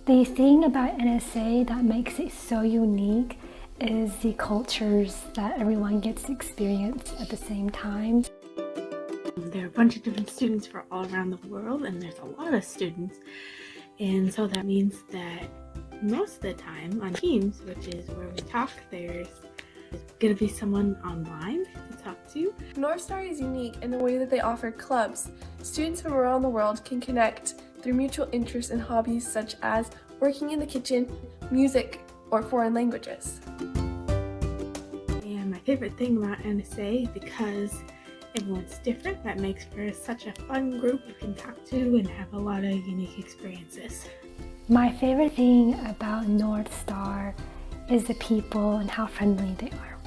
The thing about NSA that makes it so unique is the cultures that everyone gets to experience at the same time. There are a bunch of different students from all around the world, and there's a lot of students, and so that means that most of the time on Teams, which is where we talk, there's going to be someone online to talk to. North Star is unique in the way that they offer clubs. Students from around the world can connect through mutual interests and hobbies such as working in the kitchen, music, or foreign languages. And my favorite thing about NSA, because everyone's different, that makes for such a fun group you can talk to and have a lot of unique experiences. My favorite thing about North Star is the people and how friendly they are.